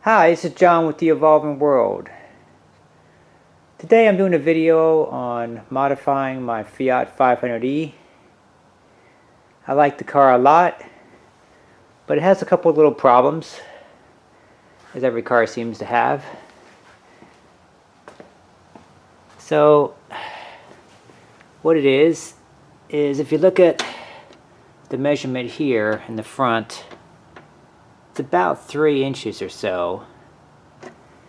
Hi, this is John with The Evolving World. Today I'm doing a video on modifying my Fiat 500e. I like the car a lot, but it has a couple of little problems, as every car seems to have. So, what it is if you look at the measurement here in the front, it's about 3 inches or so.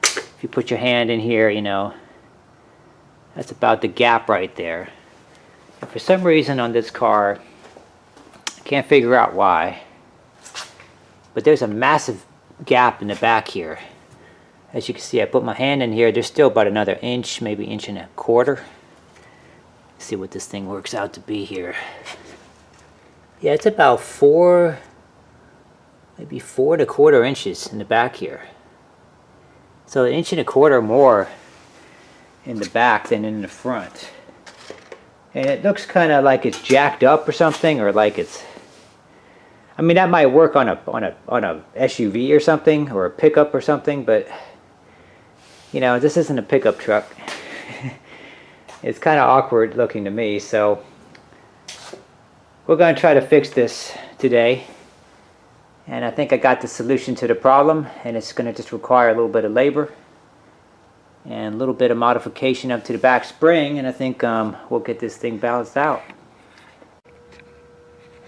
If you put your hand in here, you know, that's about the gap right there. And for some reason on this car, I can't figure out why, but there's a massive gap in the back here. As you can see, I put my hand in here, there's still about another inch, maybe 1.25 inches. Let's see what this thing works out to be here. Yeah, it's about maybe 4¼ inches in the back here. So 1.25 inches more in the back than in the front. And it looks kind of like it's jacked up or something, or like it's, I mean, that might work on a SUV or something, or a pickup or something, but you know, this isn't a pickup truck. It's kind of awkward looking to me, so we're going to try to fix this today. And I think I got the solution to the problem, and it's going to just require a little bit of labor and a little bit of modification up to the back spring, and I think we'll get this thing balanced out.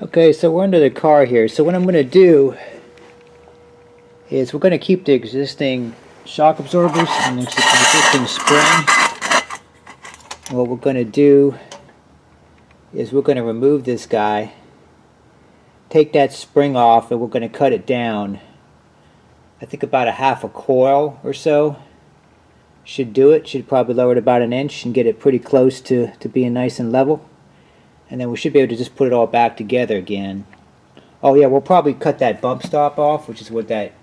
Okay, so we're under the car here. So what I'm going to do is we're going to keep the existing shock absorbers and the existing spring. And what we're going to do is we're going to remove this guy, take that spring off, and we're going to cut it down. I think about 1/2 coil or so should do it. Should probably lower it about 1 inch and get it pretty close to being nice and level. And then we should be able to just put it all back together again. Oh yeah, we'll probably cut that bump stop off, which is what that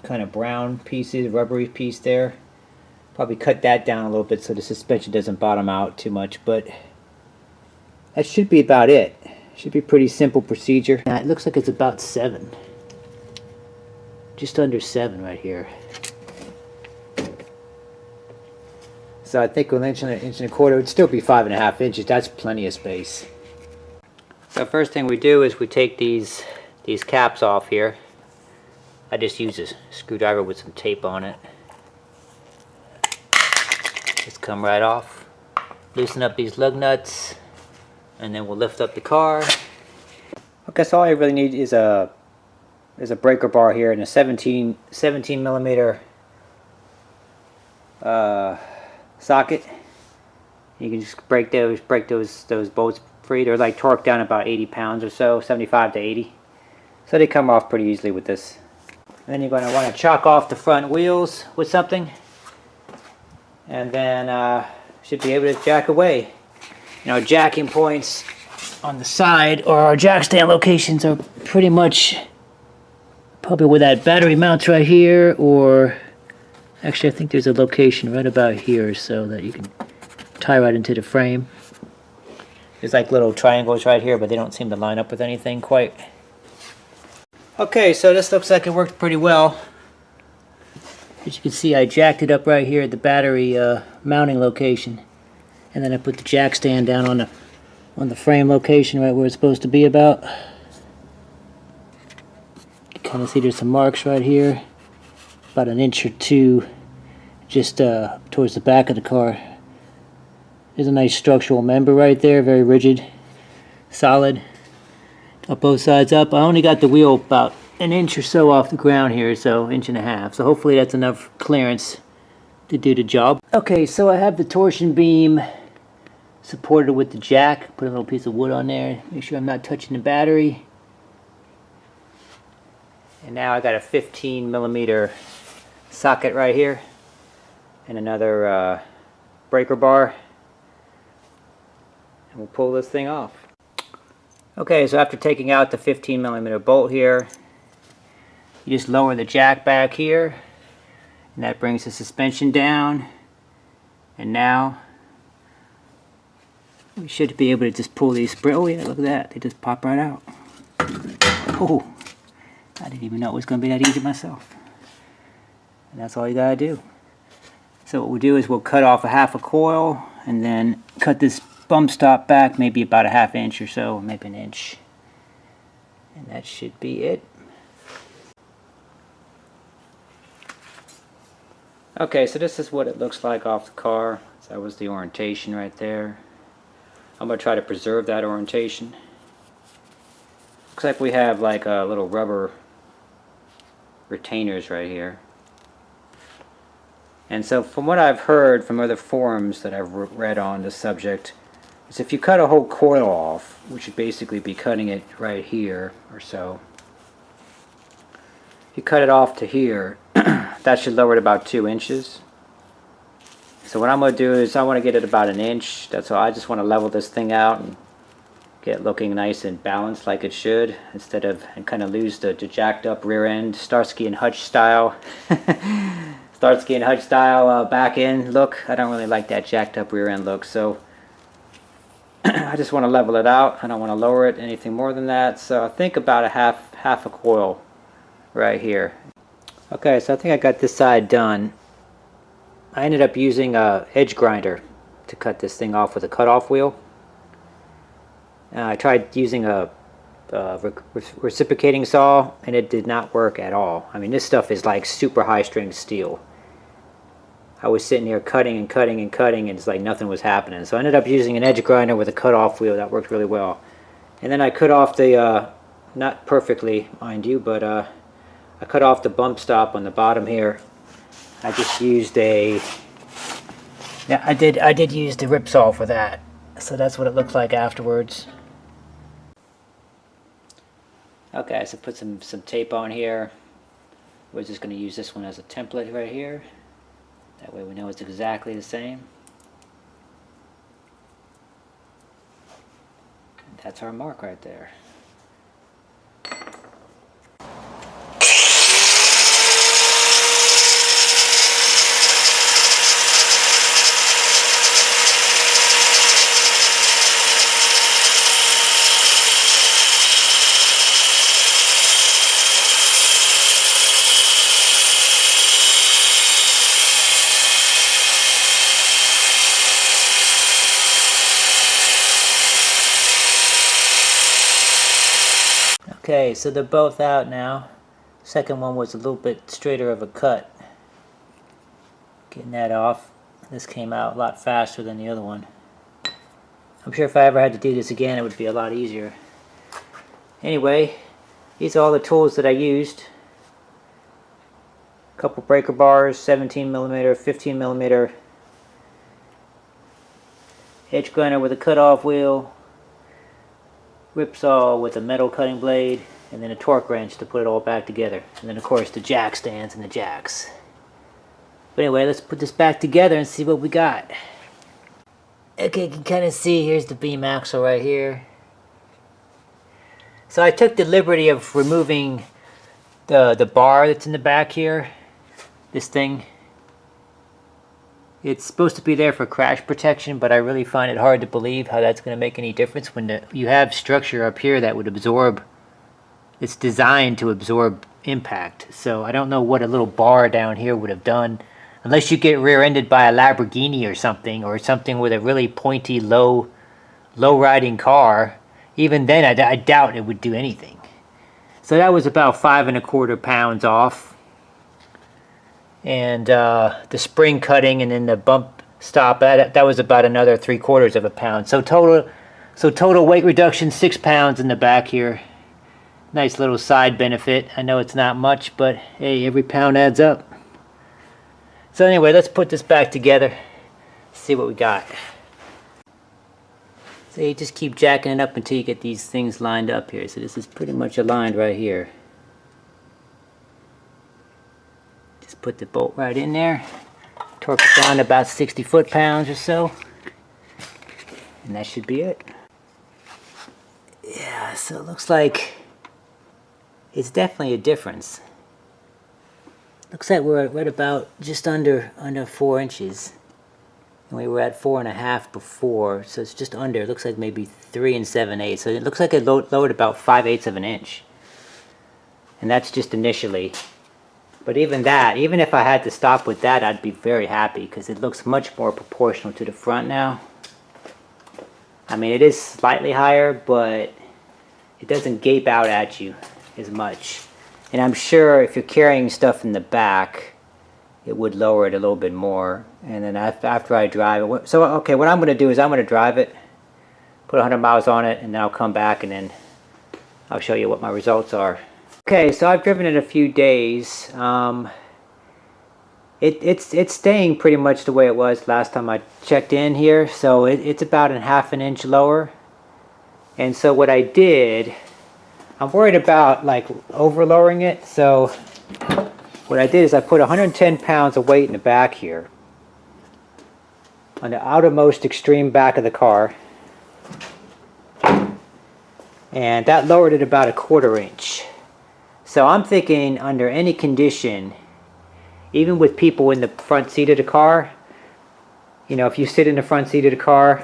kind of brown piece is, rubbery piece there. Probably cut that down a little bit so the suspension doesn't bottom out too much, but that should be about it. Should be a pretty simple procedure. Now it looks like it's about 7. Just under 7 right here. So I think with 1.25 inches, it would still be 5½ inches. That's plenty of space. So first thing we do is we take these caps off here. I just use a screwdriver with some tape on it. Just come right off. Loosen up these lug nuts, and then we'll lift up the car. Okay, so all I really need is a breaker bar here and a 17 millimeter socket. You can just break those bolts free. They're like torqued down about 80 pounds or so, 75 to 80. So they come off pretty easily with this. And then you're going to want to chock off the front wheels with something, and then should be able to jack away. You know, jacking points on the side, or our jack stand locations, are pretty much probably where that battery mounts right here, or actually I think there's a location right about here so that you can tie right into the frame. There's like little triangles right here, but they don't seem to line up with anything quite. Okay, so this looks like it worked pretty well. As you can see, I jacked it up right here at the battery mounting location, and then I put the jack stand down on the frame location right where it's supposed to be about. You can kind of see there's some marks right here, about 1 inch or 2 just towards the back of the car. There's a nice structural member right there, very rigid, solid. Got both sides up. I only got the wheel about 1 inch or so off the ground here, so 1.5 inches. So hopefully that's enough clearance to do the job. Okay, so I have the torsion beam supported with the jack. Put a little piece of wood on there. Make sure I'm not touching the battery. And now I got a 15 millimeter socket right here, and another breaker bar. And we'll pull this thing off. Okay, so after taking out the 15 millimeter bolt here, you just lower the jack back here, and that brings the suspension down. And now we should be able to just pull these springs. Oh yeah, look at that, they just pop right out. Oh, I didn't even know it was going to be that easy myself. And that's all you gotta do. So what we'll do is we'll cut off a half a coil and then cut this bump stop back maybe about a ½ inch or so, maybe an inch. And that should be it. Okay, so this is what it looks like off the car. So that was the orientation right there. I'm going to try to preserve that orientation. Looks like we have like a little rubber retainers right here. And so from what I've heard from other forums that I've read on this subject, is if you cut a whole coil off, which would basically be cutting it right here or so, if you cut it off to here, that should lower it about 2 inches. So what I'm going to do is I want to get it about an inch. That's all. I just want to level this thing out and get it looking nice and balanced like it should, instead of, and kind of lose the jacked up rear end, Starsky and Hutch style. Starsky and Hutch style back end look. I don't really like that jacked up rear end look, so I just want to level it out. I don't want to lower it anything more than that. So I think about a half a coil right here. Okay, so I think I got this side done. I ended up using a edge grinder to cut this thing off with a cutoff wheel. I tried using a reciprocating saw and it did not work at all. I mean, this stuff is like super high strength steel. I was sitting here cutting and cutting and cutting and it's like nothing was happening. So I ended up using an edge grinder with a cutoff wheel. That worked really well. And then I cut off the, not perfectly mind you, but I cut off the bump stop on the bottom here. I just used a, yeah, I did use the rip saw for that. So that's what it looks like afterwards. Okay, so put some tape on here. We're just going to use this one as a template right here. That way we know it's exactly the same. And that's our mark right there. Okay, so they're both out now. Second one was a little bit straighter of a cut. Getting that off. This came out a lot faster than the other one. I'm sure if I ever had to do this again, it would be a lot easier. Anyway, these are all the tools that I used. A couple breaker bars, 17mm, 15mm. Edge grinder with a cutoff wheel. Rip saw with a metal cutting blade, and then a torque wrench to put it all back together. And then of course the jack stands and the jacks. But anyway, let's put this back together and see what we got. Okay, you can kind of see, here's the beam axle right here. So I took the liberty of removing the bar that's in the back here. This thing. It's supposed to be there for crash protection, but I really find it hard to believe how that's going to make any difference when you have structure up here that would absorb. It's designed to absorb impact. So I don't know what a little bar down here would have done, unless you get rear-ended by a Lamborghini or something with a really pointy, low riding car. Even then, I doubt it would do anything. So that was about 5 1/4 pounds off. And the spring cutting and then the bump stop, that was about another 3/4 of a pound. So total weight reduction, 6 pounds in the back here. Nice little side benefit. I know it's not much, but hey, every pound adds up. So anyway, let's put this back together, see what we got. So you just keep jacking it up until you get these things lined up here. So this is pretty much aligned right here. Put the bolt right in there, torque it down to about 60 foot-pounds or so, and that should be it. Yeah, so it looks like it's definitely a difference. Looks like we're at about just under 4 inches, and we were at 4 1/2 before, so it's just under. It looks like maybe 3 7/8. So it looks like it lowered about 5/8 of an inch, and that's just initially. But even that, even if I had to stop with that, I'd be very happy because it looks much more proportional to the front now. I mean, it is slightly higher, but it doesn't gape out at you as much. And I'm sure if you're carrying stuff in the back, it would lower it a little bit more. And then after I drive it, so okay, what I'm going to do is I'm going to drive it, put 100 miles on it, and then I'll come back and then I'll show you what my results are. Okay, so I've driven it a few days. It's staying pretty much the way it was last time I checked in here. So it's about a ½ an inch lower. And so what I did, I'm worried about like over lowering it. So what I did is I put 110 pounds of weight in the back here, on the outermost extreme back of the car. And that lowered it about 1/4 inch. So I'm thinking under any condition, even with people in the front seat of the car, you know, if you sit in the front seat of the car,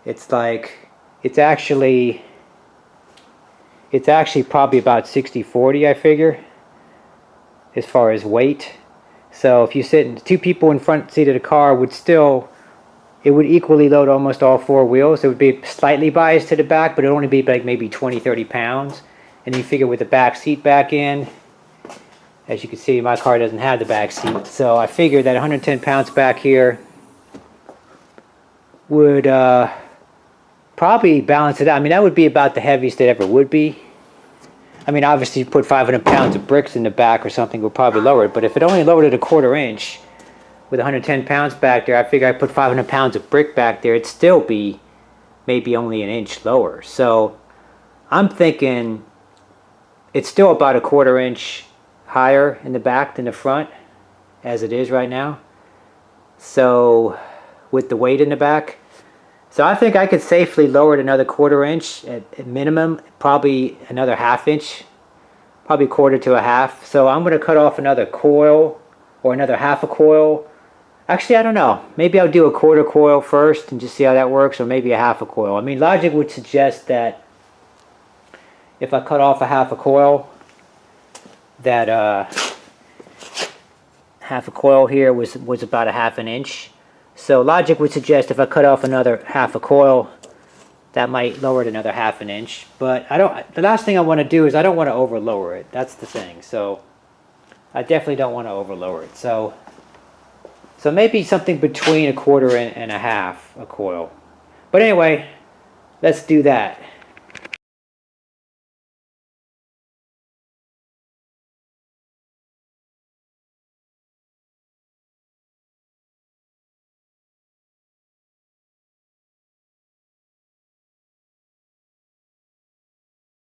it's like, it's actually probably about 60-40, I figure, as far as weight. So if you sit in, 2 people in front seat of the car would still, it would equally load almost all 4 wheels. It would be slightly biased to the back, but it would only be like maybe 20-30 pounds. And you figure with the back seat back in, as you can see, my car doesn't have the back seat. So I figured that 110 pounds back here would probably balance it out. I mean, that would be about the heaviest it ever would be. I mean, obviously you put 500 pounds of bricks in the back or something would probably lower it. But if it only lowered it 1/4 inch, with 110 pounds back there, I figure I put 500 pounds of brick back there, it'd still be maybe only an inch lower. So I'm thinking it's still about 1/4 inch higher in the back than the front, as it is right now. So with the weight in the back, so I think I could safely lower it another 1/4 inch at minimum, probably another ½ inch, probably 1/4 to a half. So I'm going to cut off another coil or another ½ a coil. Actually, I don't know. Maybe I'll do a 1/4 coil first and just see how that works, or maybe a ½ a coil. I mean, logic would suggest that if I cut off a ½ a coil, that ½ a coil here was about a ½ an inch. So logic would suggest if I cut off another ½ a coil, that might lower it another ½ an inch. But I don't. The last thing I want to do is I don't want to over lower it. That's the thing. So I definitely don't want to over lower it. So maybe something between 1/4 and a ½ a coil. But anyway, let's do that.